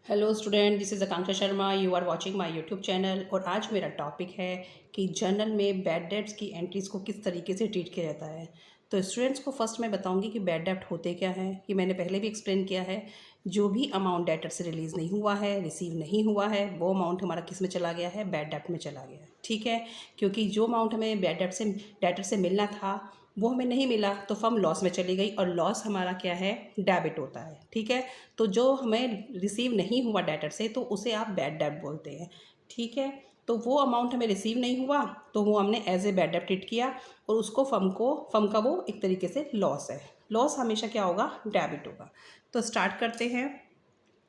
Hello student, this is Aakanksha Sharma. You are watching my YouTube channel. और आज मेरा topic है कि जर्नल में बैड डेब्ट्स की एंट्रीज़ को किस तरीके से ट्रीट किया जाता है। तो स्टूडेंट्स को फर्स्ट मैं बताऊंगी कि बैड डेब्ट होते क्या हैं। ये मैंने पहले भी एक्सप्लेन किया है। जो भी अमाउंट डेटर से रिलीज़ नहीं हुआ है, रिसीव नहीं हुआ है, वो अमाउंट हमारा किस में चला गया है, बैड डेब्ट में चला गया है। ठीक है, क्योंकि जो अमाउंट हमें बैड डेटर से मिलना था वो हमें नहीं मिला, तो फर्म लॉस में चली गई। और लॉस हमारा क्या है, डेबिट होता है। ठीक है, तो जो हमें रिसीव नहीं हुआ डेटर से, तो उसे आप बैड डेब्ट बोलते हैं। ठीक है, तो वो अमाउंट हमें रिसीव नहीं हुआ तो वो हमने एज ए बैड डेब्ट ट्रीट किया, और उसको फर्म का वो एक तरीके से लॉस है। लॉस हमेशा क्या होगा, डेबिट होगा। तो स्टार्ट करते हैं।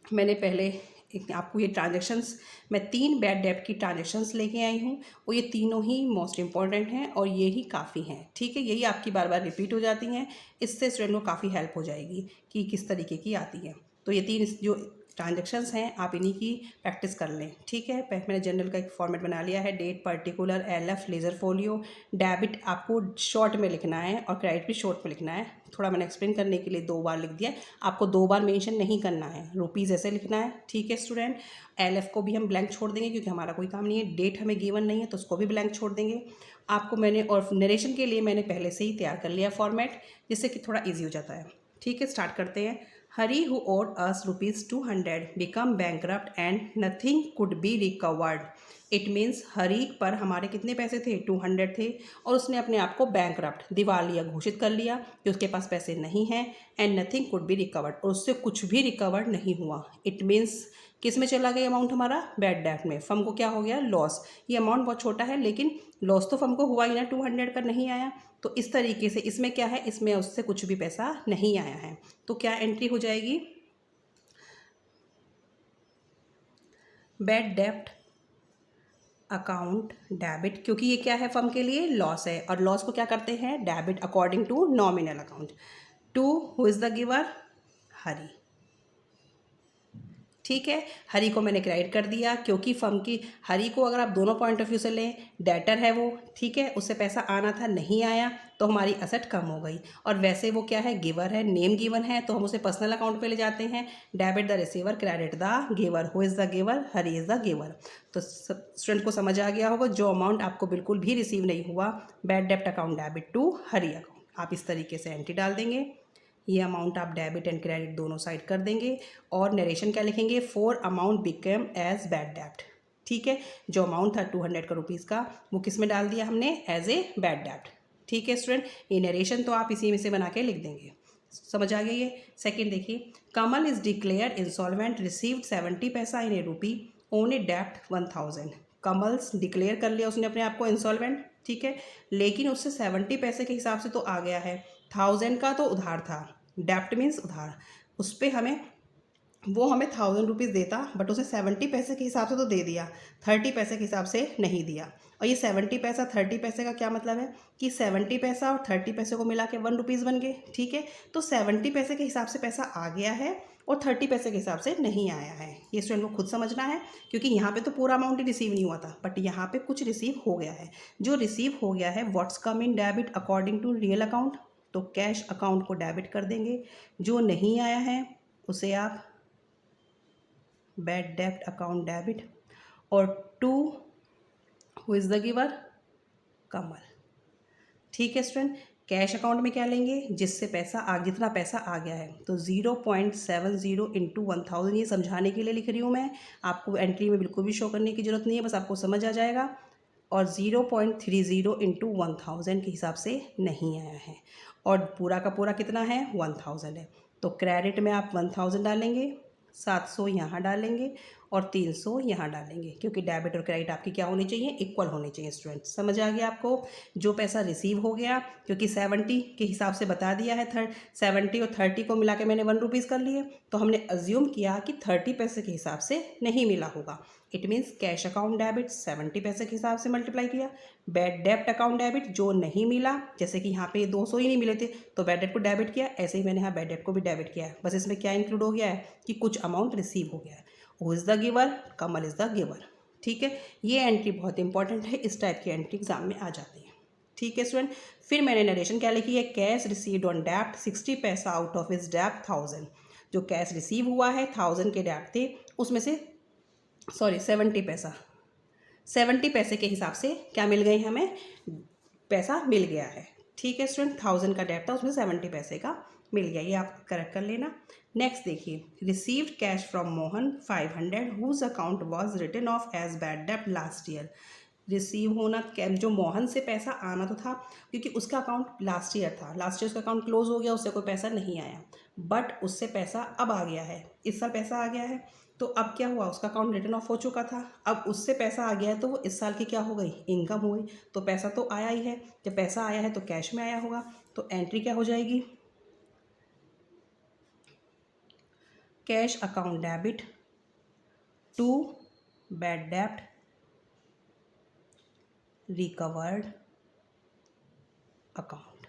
मैंने पहले आपको ये ट्रांजेक्शन्स, मैं 3 बैड डेब्ट की ट्रांजेक्शन्स लेके आई हूँ, और ये तीनों ही मोस्ट इंपॉर्टेंट हैं और ये ही काफ़ी हैं। ठीक है, यही आपकी बार बार रिपीट हो जाती हैं। इससे स्टूडेंट को काफ़ी हेल्प हो जाएगी कि किस तरीके की आती है। तो ये 3 जो ट्रांजेक्शन्स हैं, आप इन्हीं की प्रैक्टिस कर लें। ठीक है, मैंने जनरल का एक फॉर्मेट बना लिया है। Date, particular, LF, ledger folio. Debit आपको शॉर्ट में लिखना है और क्रेडिट भी शॉर्ट में लिखना है। थोड़ा मैंने एक्सप्लेन करने के लिए 2 बार लिख दिया। आपको 2 बार मेंशन नहीं करना है, रुपीज़ ऐसे लिखना है। ठीक है स्टूडेंट, एलएफ को भी हम ब्लैंक छोड़ देंगे क्योंकि हमारा कोई काम नहीं है। डेट हमें गिवन नहीं है तो उसको भी ब्लैंक छोड़ देंगे। आपको मैंने, और नरेशन के लिए मैंने पहले से ही तैयार कर लिया फॉर्मेट, जिससे कि थोड़ा ईजी हो जाता है। ठीक है, स्टार्ट करते हैं। Hari who owed us ₹200 become bankrupt and nothing could be recovered. It means Hari पर हमारे कितने पैसे थे, 200 थे, और उसने अपने आप को बैंकरप्ट, दिवालिया घोषित कर लिया कि उसके पास पैसे नहीं हैं। And nothing could be recovered, और उससे कुछ भी रिकवर नहीं हुआ। इट मीन्स किस में चला गया अमाउंट हमारा, बैड डेब्ट में। फर्म को क्या हो गया, लॉस। ये अमाउंट बहुत छोटा है लेकिन लॉस तो फर्म को हुआ ही ना, 200 का नहीं आया। तो इस तरीके से इसमें क्या है, इसमें उससे कुछ भी पैसा नहीं आया है। तो क्या एंट्री हो जाएगी, बैड डेब्ट अकाउंट डेबिट, क्योंकि ये क्या है, फर्म के लिए लॉस है। और लॉस को क्या करते हैं, debit according to nominal account. To who is the giver, Hari. ठीक है, हरी को मैंने क्रेडिट कर दिया क्योंकि फर्म की, हरी को अगर आप दोनों पॉइंट ऑफ व्यू से लें, डेटर है वो, ठीक है, उससे पैसा आना था, नहीं आया, तो हमारी असेट कम हो गई। और वैसे वो क्या है, गिवर है, नेम गिवन है, तो हम उसे पर्सनल अकाउंट पे ले जाते हैं। Debit the receiver, credit the giver. Who is the giver, Hari is the giver. तो स्टूडेंट को समझ आ गया होगा, जो अमाउंट आपको बिल्कुल भी रिसीव नहीं हुआ, बैड डेब्ट account debit to Hari account, आप इस तरीके से एंट्री डाल देंगे। ये अमाउंट आप डेबिट एंड क्रेडिट दोनों साइड कर देंगे। और नरेशन क्या लिखेंगे, for amount become as bad डेब्ट। ठीक है, जो अमाउंट था 200 का रुपीज़ का, वो किस में डाल दिया हमने, एज ए बैड डेब्ट। ठीक है स्टूडेंट, ये नरेशन तो आप इसी में से बना के लिख देंगे। समझ आ गया ये। सेकंड देखिए, कमल इज डिक्लेयर इंसॉल्वेंट, रिसीव्ड 70 पैसा इन ए रूपी, ओन ए डेप्ट 1000। कमल डिक्लेयर कर लिया उसने अपने आप को इंसॉल्वेंट, ठीक है, लेकिन उससे 70 पैसे के हिसाब से तो आ गया है। 1000 का तो उधार था, डेप्ट मीन्स उधार। उस पर हमें, वो हमें 1000 रुपीज़ देता, बट उसे 70 पैसे के हिसाब से तो दे दिया, 30 पैसे के हिसाब से नहीं दिया। और ये 70 पैसा 30 पैसे का क्या मतलब है कि 70 पैसा और 30 पैसे को मिला के 1 रुपीज़ बन गए। ठीक है, तो 70 पैसे के हिसाब से पैसा आ गया है और 30 पैसे के हिसाब से नहीं आया है। ये स्टूडेंट को खुद समझना है, क्योंकि यहाँ पे तो पूरा अमाउंट ही रिसीव नहीं हुआ था, बट यहाँ पे कुछ रिसीव हो गया है। जो रिसीव हो गया है, what's come in debit according to real account, तो कैश अकाउंट को डेबिट कर देंगे। जो नहीं आया है उसे आप बैड डेब्ट अकाउंट डेबिट। और to who is the giver, Kamal. ठीक है स्टूडेंट, कैश अकाउंट में क्या लेंगे, जिससे पैसा जितना पैसा आ गया है, तो 0.70 इंटू 1000, ये समझाने के लिए लिख रही हूँ मैं, आपको एंट्री में बिल्कुल भी शो करने की जरूरत नहीं है, बस आपको समझ आ जाएगा। और 0.30 इंटू 1000 के हिसाब से नहीं आया है, और पूरा का पूरा कितना है, 1000 है। तो क्रेडिट में आप 1000 डालेंगे, 700 यहाँ डालेंगे, और 300 यहाँ डालेंगे, क्योंकि डेबिट और क्रेडिट आपकी क्या होनी चाहिए, इक्वल होनी चाहिए। स्टूडेंट समझ आ गया आपको। जो पैसा रिसीव हो गया, क्योंकि 70 के हिसाब से बता दिया है, 70 और 30 को मिला के मैंने 1 रुपीज़ कर लिए, तो हमने अज्यूम किया कि 30 पैसे के हिसाब से नहीं मिला होगा। It means cash account debit 70 पैसे के हिसाब से मल्टीप्लाई किया। बैड डेब्ट अकाउंट डेबिट जो नहीं मिला, जैसे कि यहाँ पे 200 ही नहीं मिले थे, तो बैड डेब्ट को डेबिट किया, ऐसे ही मैंने यहाँ बैड डेब्ट को भी डेबिट किया है। बस इसमें क्या इंक्लूड हो गया है कि कुछ अमाउंट रिसीव हो गया है। Who is the giver, Kamal is the giver. ठीक है, ये एंट्री बहुत इंपॉर्टेंट है, इस टाइप की एंट्री एग्जाम में आ जाती है। ठीक है स्टूडेंट, फिर मैंने नरेशन क्या लिखी है, कैश रिसीव्ड ऑन डेप्ट 60 पैसा आउट ऑफ इज डेप्ट 1000। जो कैश रिसीव हुआ है 1000 के डेप्ट थे, उसमें से 70 पैसा, 70 पैसे के हिसाब से क्या मिल गई हमें, पैसा मिल गया है। ठीक है स्टूडेंट, 1000 का डेप्ट था, उसमें 70 पैसे का मिल गया, ये आप करेक्ट कर लेना। नेक्स्ट देखिए, received cash from Mohan 500 whose account was written off as bad डेप्ट लास्ट ईयर। रिसीव होना, जो मोहन से पैसा आना तो था, क्योंकि उसका अकाउंट लास्ट ईयर था, लास्ट ईयर उसका अकाउंट क्लोज हो गया, उससे कोई पैसा नहीं आया, बट उससे पैसा अब आ गया है, इस साल पैसा आ गया है, तो अब क्या हुआ, उसका अकाउंट रिटर्न ऑफ हो चुका था, अब उससे पैसा आ गया है, तो वो इस साल की क्या हो गई, इनकम हो गई, तो पैसा तो आया ही है, जब पैसा आया है तो कैश में आया होगा, तो एंट्री क्या हो जाएगी, cash account debit to bad डेप्ट रिकवर्ड अकाउंट।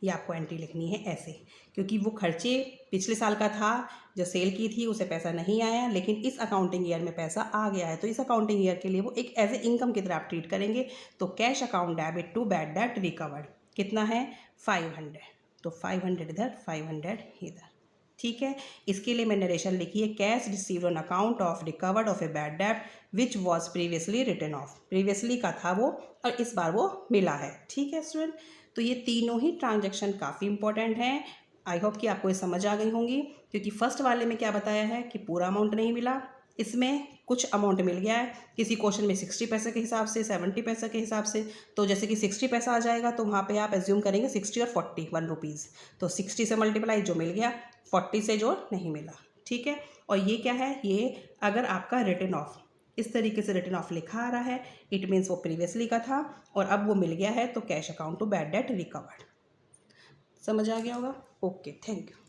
ये आपको एंट्री लिखनी है ऐसे, क्योंकि वो खर्चे पिछले साल का था, जो सेल की थी उसे पैसा नहीं आया, लेकिन इस अकाउंटिंग ईयर में पैसा आ गया है, तो इस अकाउंटिंग ईयर के लिए वो एक एज ए इनकम की तरह आप ट्रीट करेंगे। तो cash account debit to bad डेप्ट रिकवर्ड कितना है, 500, तो 500 इधर, 500 इधर। ठीक है, इसके लिए मैंने नरेशन लिखी है, cash received on account of recovered of a bad डेप्ट which was previously written off. Previously का था वो और इस बार वो मिला है। ठीक है स्टूडेंट, तो ये तीनों ही ट्रांजैक्शन काफ़ी इंपॉर्टेंट हैं। आई होप कि आपको ये समझ आ गई होंगी, क्योंकि फर्स्ट वाले में क्या बताया है कि पूरा अमाउंट नहीं मिला, इसमें कुछ अमाउंट मिल गया है, किसी क्वेश्चन में 60 पैसे के हिसाब से, 70 पैसे के हिसाब से, तो जैसे कि 60 पैसा आ जाएगा तो वहाँ पे आप एज्यूम करेंगे 60 और 40 1 रुपीज़, तो 60 से मल्टीप्लाई जो मिल गया, 40 से जो नहीं मिला। ठीक है, और ये क्या है, ये अगर आपका रिटन ऑफ इस तरीके से रिटन ऑफ लिखा आ रहा है, इट मीन्स वो प्रीवियसली का था और अब वो मिल गया है, तो cash account to bad debt recovered. समझ आ गया होगा? Okay, thank you.